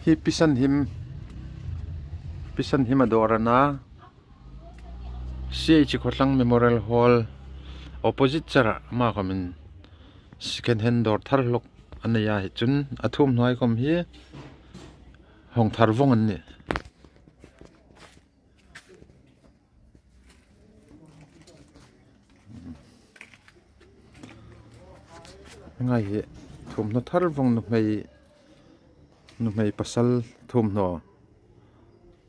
hi pisan him adorana CH Khotlang Memorial Hall opposite chara ma khamin second hand door tharlok anaya hi chun athum noi kom hi hong tharwong an ni ngai hi thum no tharwong no mei pasal thum no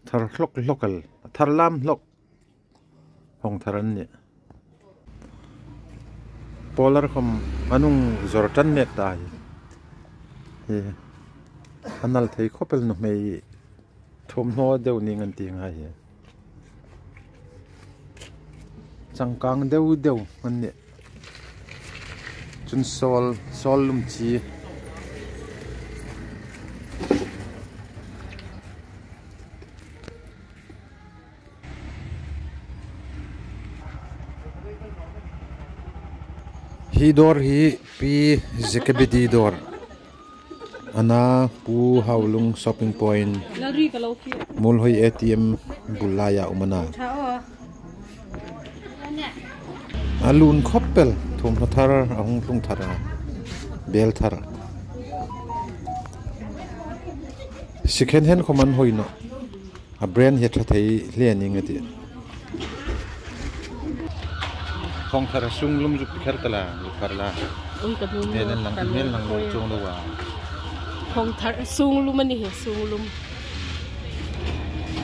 thar hlok local thar lam hlok hong tharan ni polar khom anung zortan net tai he anal thei khopel no mei thum no deu ning an ti nga hi changkang deu an ni chun sol lum chi hi door hi pi zekabidi door ana pu haulung shopping point Muolhoi ATM bulaya umana alun khoppel thum thar ahung tlung thara bel thar second hand khoman hoino a brand he thei lening ati phong thara sunglum ju pikhar tala farla oi ka bu mel lang lo chung lo wa phong thar sunglum ani he sunglum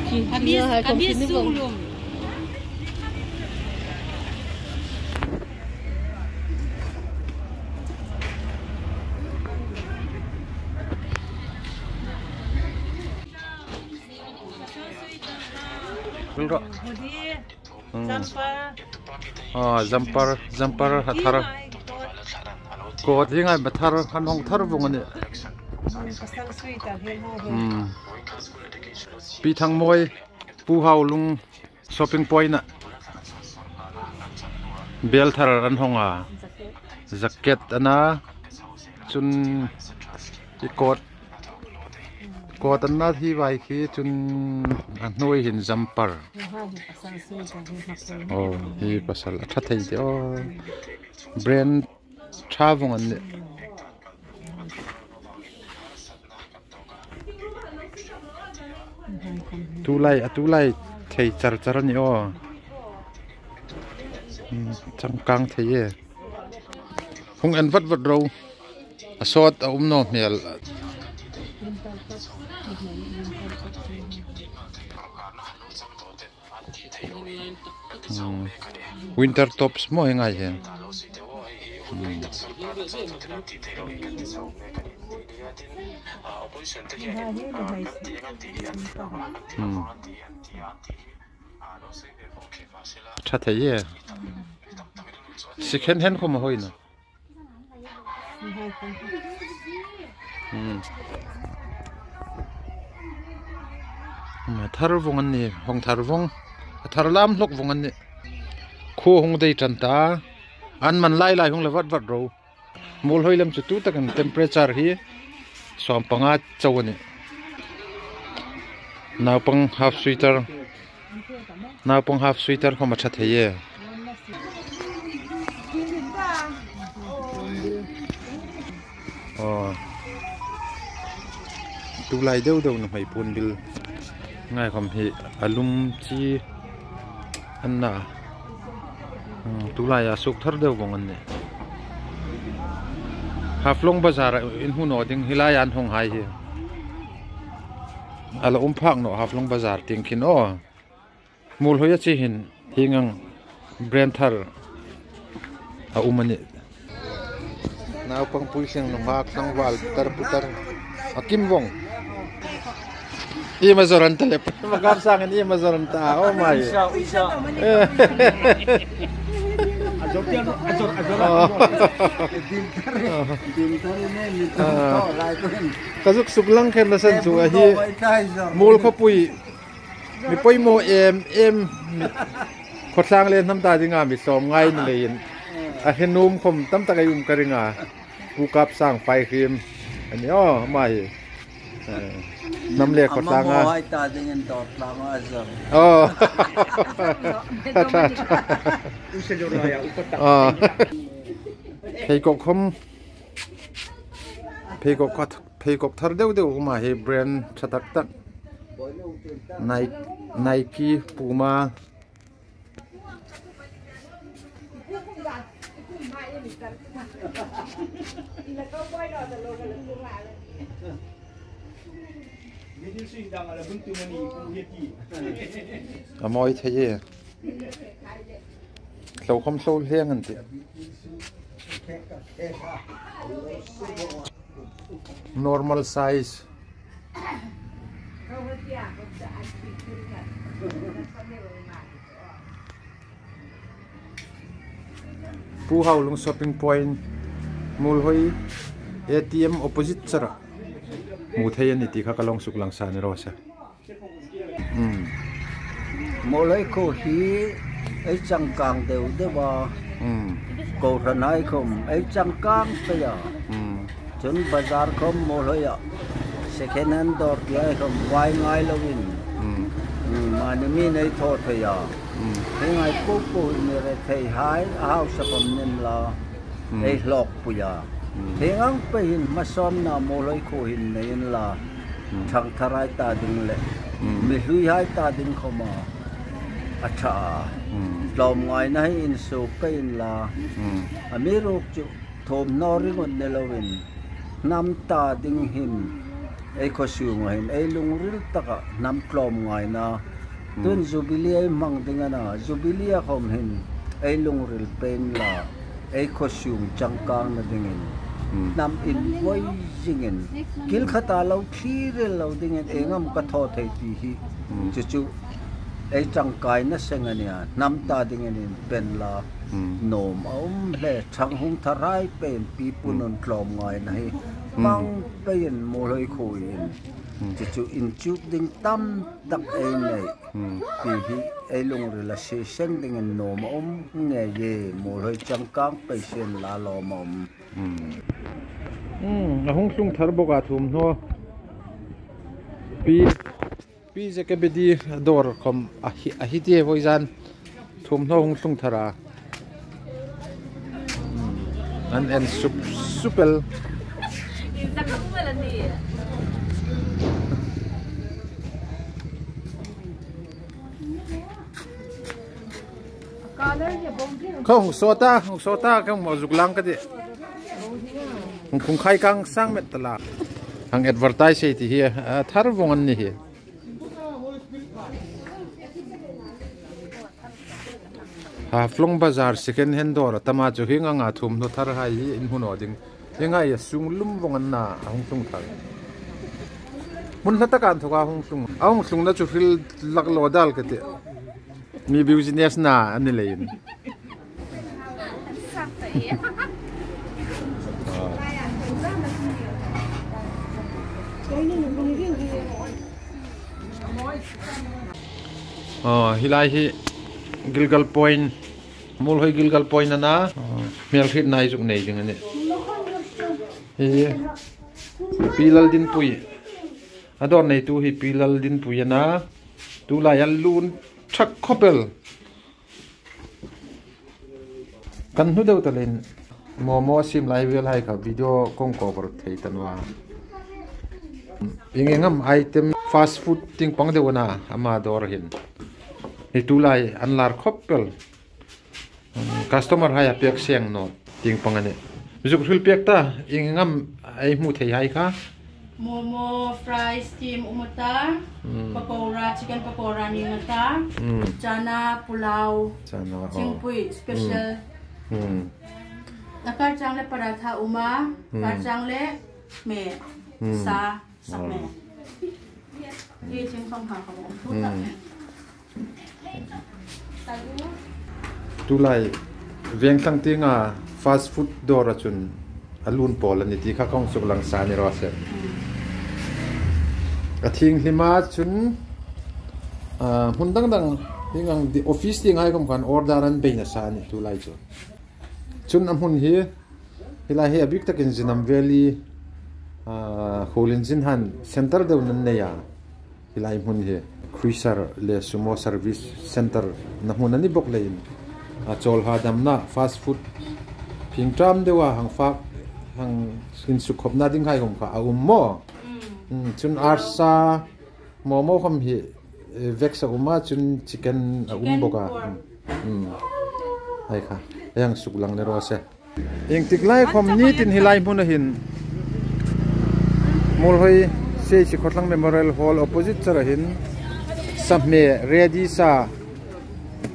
ki habis sunglum Bulro jumper hathar ko dingai bathar hanong thar bungani pi thang moi pu haulung shopping point na bel thar an honga jacket ana chun kot an na thi vai khi chun noi hin jumper oh hi pasal atha thei de oh brand thavong an tu lai thei char ni oh changkang thei ye hung an vat ro asot a no mel winter tops mo hengai hen cha thei ye second hand khom hoi na thar vong an ni hong thar vong thar lam hlok vong an ni kho hong dei tan ta an man lai hong levat ro Muolhoi lam chu tu takan temperature hi som panga chawani naw pang half sweater khoma cha theye oh tu lai deu no mai pun bil ngai khom hi alum chi anna tu lai asuk thar deu bongan ne haflong bazar in huno ding hilayan hong hai hi ala phak no haflong bazar ting khin o Muolhoi chi hin hingang brand thar a umani naw pang puiseng no hak sang wal putar akim wong Amazoran tele magam sang ni Amazoran ta oh my kasuk suklang khen na san chu a hi Muolkhawpui mi poimo em khotlang len nam ta dinga mi som ngai ni lein a henum khom tam ta kai karinga pu kap sang pai khim ani oh mai Nam lệ khót lang à. Muolhoi ta dengan dot lang azam. Oh. Phê cục không. Phê cục thar đều mà he brand chatak tak. Nike, Puma. Mọi thế gì? Lâu không sâu liang anh chị. Normal size. Pu hau lung shopping point. Muolhoi ATM opposite chara. Mu thei ani ti kha kalong suk lang sa ni ro sa. Muolhoi ko hi ai chang kang đều de ba. Ko ranai khom ai chang kang pe ya. Chun bazar khom Muolhoi ya. Second hand door lai khom wai ngai lovin. Mà ni mi nei thot pe ya. Thế ngai ko ni re thei hai hau sa pom nen la. Ai lok pu ya. Thế ngang pe hin ma som na Muolhoi ko hin nei la. Thang tharai ta ding le. Mi hlui hai ta ding khoma. Acha. Lom ngai nai in so pain la. Amirok chu thom nori ngon ne lovin. Nam ta ding hin. Ai ko su ngai ai lung ril taka nam klom ngai na. Tun jubilee mang ding ana jubilee khom hin. Ai lung ril pen la. Ai ko su chang kang na ding hin. Nam in voi jingen. Kil khata lau thire lau ding hin engam ka tho thei ti hi. Chu chu ai chang kai na sengania nam ta ding in pen la nom om le chang hung tharai pen pi punon klom ngai nai mang pen Muolhoi khoin chu in chu ding tam tak ai nei pi hi ai lung relaxation ding in nom om nge ye Muolhoi chang kang pe sen la lo mom hung sung thar boka thum no pi je ke bedi dor kom a hi tie voizan thum no hung sung thara and supel không sota không mà dục lang cái gì không khai căng sang mệt là hàng advertise thì here thar vong anh ni here Flong Bazaar second hand door tama chu hi nga thum no thar hai in huno ding yenga ya sung lum vongan na hung sung thar mun hata kan thoka hung sung na chu fil lak lo dal ke te mi business na ani lein hilai hi Gilgal Point Muolhoi Gilgal Point na mel khit nai juk nei jing ani hi pilal din pui ador nei tu hi pilal din pui na tu la yan lun thak khopel kan hu deu talen momo sim lai vel hai kha video kong ko par thei tanwa ingengam item fast food ting pang deu na ama dor hin ni tu lai an lar khopel customer hai apek siang no ting pang ane juk thul pek ta ingengam ai mu thei hai kha momo fries steam umata pakora chicken pakora ni ngata chana pulao chingpui special nakar chang le paratha uma kar chang le me sa sakme ye ching song ha ka bo tu lai veng tang tinga fast food dor chun alun pol ani ti kha kong suk lang sa ni ro se athing hlima chun hun dang hingang di office ting hai kom kan order an beina sa ni tu lai chu chun am hun hi hilai hi abik takin jinam valley Holin Jin Han Center de nan ne ya hilai mun he cruiser le sumo service center na mun ani bok lein a chol ha dam na fast food phing tram dewa hang fa hang sin su khop na ding hai hom kha a mo chun arsa momo kham hi vexa uma chun chicken a boka hai kha yang suk lang ne ro se eng tiklai khom ni tin hilai mun hin Muolhoi se chi khotlang memorial hall opposite charahin samme ready sa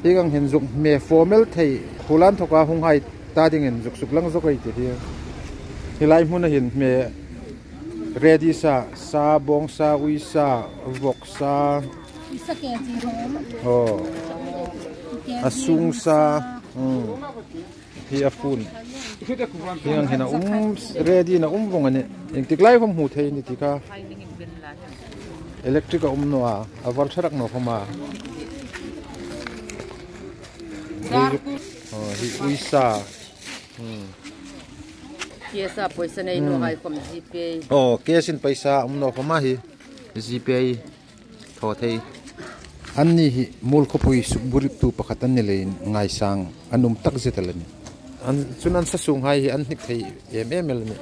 higang hin juk me formal thei khulan thoka hunghai ta ding in juk suklang zokai ti hi hilai mun hin me ready sa bong sa ui sa vok sa isa ke ji rom oh asung sa hi afun hiang hena ready na bong ani eng tiklai khom hu thei ni tika electric no a avar tharak no khoma hi uisa Kiesa paisa nei no hai khom GPay kesin paisa no khoma hi GPay tho thei anni hi Muolkhawpui suburi tu pakhatan ne lein ngai sang anum tak zetalani an chunan sa sung hai hi an hik thei mml ni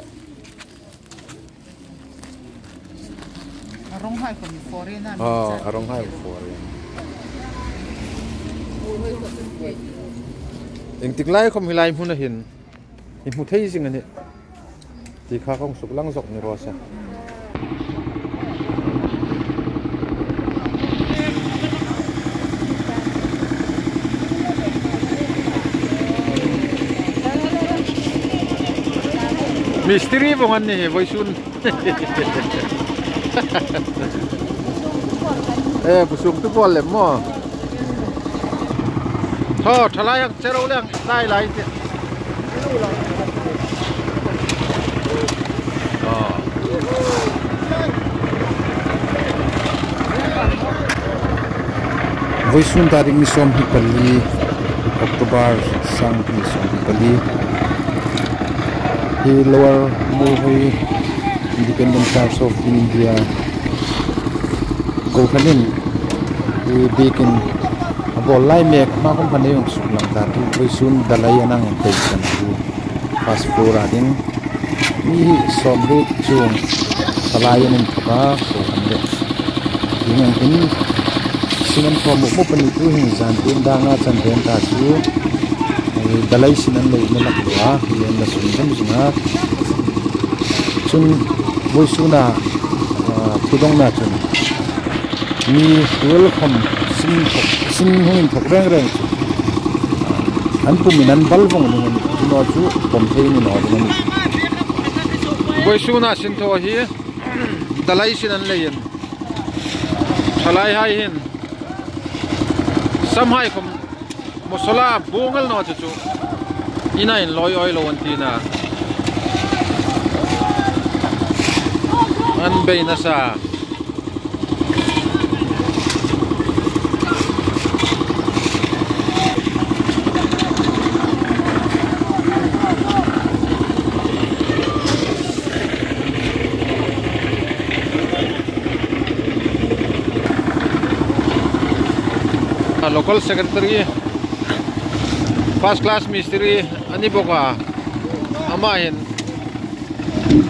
arong hai khom foreign na arong hai foreign eng tiklai khom hilai mun hin hi mu thei jing ani ti kha khong suk lang jok ni ro sa Misteri bongan ni Vawisun. Busuk tu bol lem mo. Tho thalai ang chero lang lai ti. Vawisun tarik ni som hipali October sang ni som hipali. He lower Muolhoi independent parts of India go kanin he bikin abol lai mek ma kom phane yong sulang ta tu Vawisun dalai anang peisan tu fast floor ading ni somre chung salai anin thaka ko hande yingan in sinan ko mo pani tu hin zan tin da nga chan den ta chu dalai sinan lei na lakwa yen na sun jam jinga chun Vawisuna thudong na chun ni welcome sin hungin thok reng reng an puminan balbong ni no chu pom thei ni no ni Vawisuna sin tho hi dalai sinan lein thalai hai hin samhai khom Mosola bungal no chu ina in loi oil wantina an beina sa local secretary first class mystery ani boka ama hin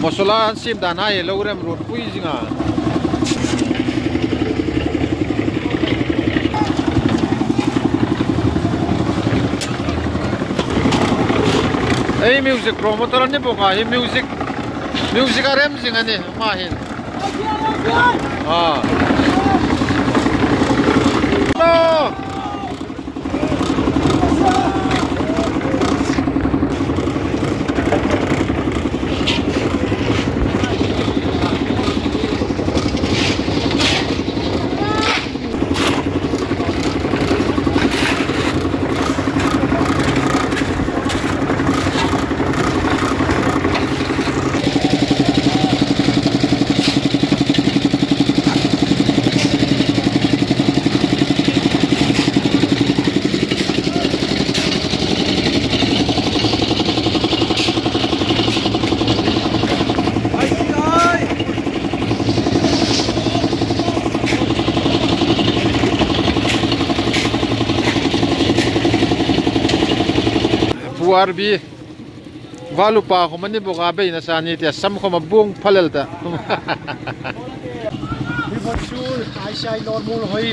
mosola sim dan hai lorem road pui jinga ei music promoter ani boka hi music arem jinga ni ma hin URB Valupa ko man ni bokabe na sa ni te sam ko mabung phalel ta Vawisun ai sai lor Muolhoi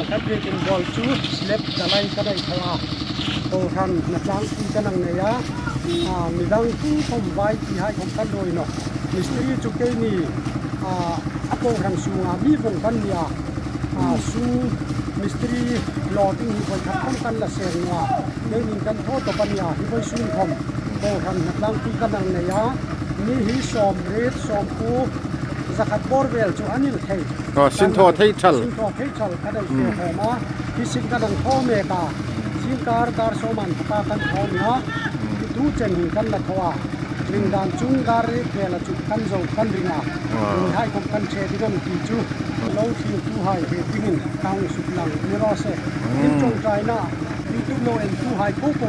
kan breaking ball chu slap dalai kadai thawa ko ran na tlang ti kanang ne ya midang tu thom vai ti hai khom kan doi no mystery chu ke ni ako ran sunga bi bong kan ya su mystery lording ni kon kham kan la ser no nei nin kan tho to pan ya Vawisun khom ko ran na tlang ti kanang ne ya ni hi som red som ku zakat borvel chu anil thei sin tho thei chal kadai fe homa hi sin kadang tho me ka sin kar soman pa kan tho na tu chen hin kan la thawa ring dan chung gar ri phela chu kan zo kan ringa ni hai kom kan che digam ti chu lo thi tu hai he tingin kang su lang ni ro se in chong trai na youtube lo en tu hai ko ko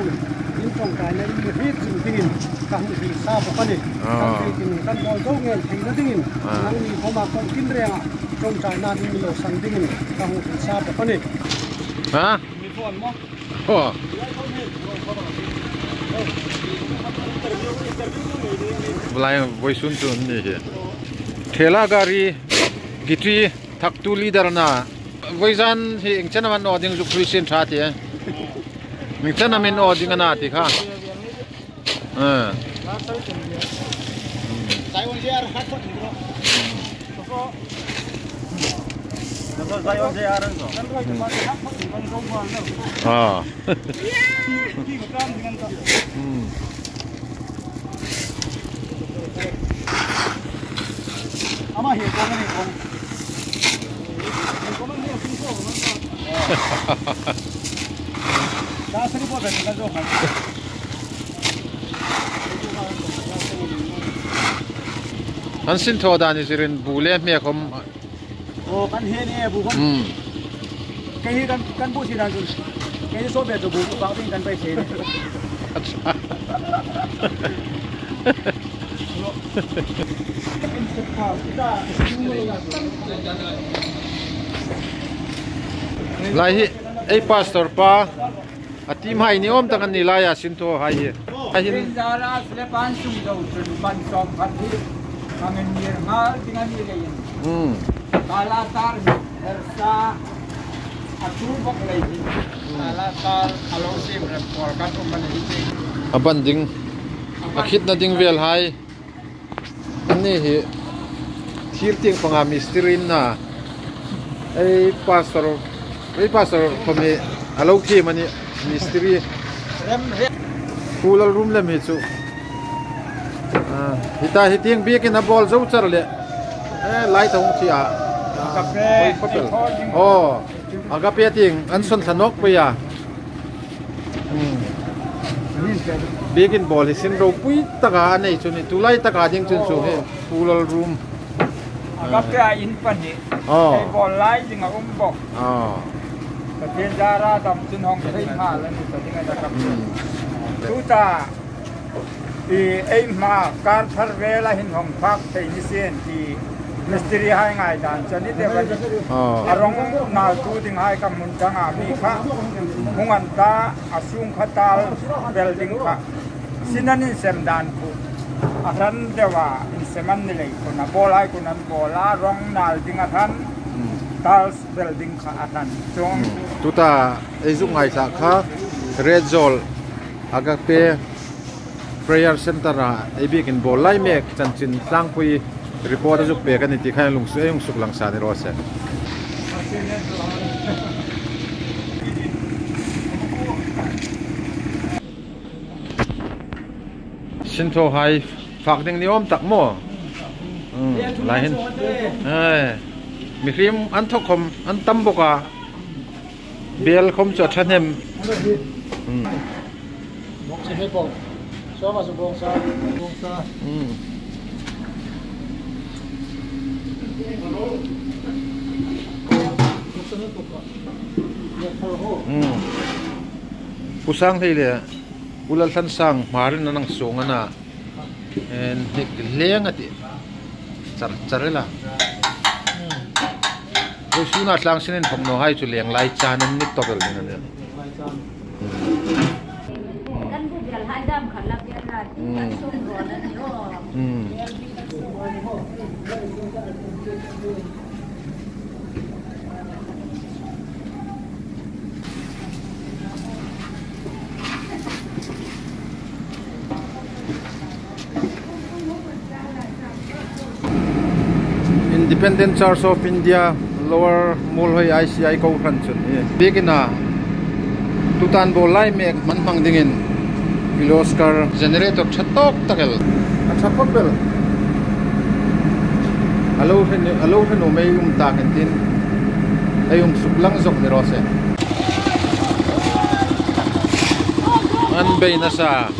in chong trai na ni ri chu tingin kang hi sa ba pa ni kan ri kin kan bol zo ngel thing na tingin nang ni ko ma kon kin renga chong trai na ni lo san tingin kang hi sa ba pa ni ha mi phone mo Belai Vawisun tu ni je. Thela gari gitri thaktu leader na Vawisan hi ingchana man oding ju Christian tha ti ingchana min oding na ti kha sai on je ar hat ko so sai on je ar so kan ko ma hat ko kan ro ma no ki ko kam dengan to ama hi ko ni ko ko man ni sin ko man da sari po ben ka jo ha an sin tho da ni sirin bule me khom kan he ni bu khom cái hi kan bu si dan ju cái so be jo bu ba tin kan pai se lai hi ei pastor pa ati mai ni om takan ni laya sin tho hai hi hin zara slepan sum do chun ban som phat hi kamen mir ma tingan ni lein kala tar ersa atur bok lei kala tar alo sim report kan man hi aban ding akhit na ding vel hai ani hi thir ting panga mystery na ei pastor komi alo khi mani mystery pool room le mi chu hita hiting bi kin a ball zo char le lai thong chi a agape ting an son thanok pe ya begin ball hi sin ro pui taka nei chu ni tulai taka ding chun chu he pool room agape in pan ni ei bol lai jing a bok Tapi zara dam chun hong thei ma la ni tading da kap tu ta ei ma kar thar vela hin hong phak thei ni sen ti mystery hai ngai dan chani de ban arong na tu ding hai kam mun changa mi kha hungan ta asung khatal building kha sinanin sem dan pu aran dewa in seman ni lei ko na bolai ko nan bola rong nal ding athan Tals building kha atan chong tuta ezuk ngai sa kha red zol agape prayer center a ebik in bol lai mek chanchin tlang pui report azuk pe kan ti khain lungsu eyung suk lang sa ni ro se Sintho hai phak ding ni om tak mo lai hin mi khrim an thokom an tamboka bel khom cho thanem bok se he bong so ma so bong sa pusang thei le ulal than sang marin nang song ana en dik leng ati charela Vawisun atlang sinin phongno hai chu leng lai chanan nit tobel ni ne kan bu Independent Church of India Lower Muolhoi ICI ko khan chun begina tutan bo lai mek man mang dingin kiloskar generator chatok takel achapok bel alo hen o may ta kentin ayung suplang zok ni rose an bay na sa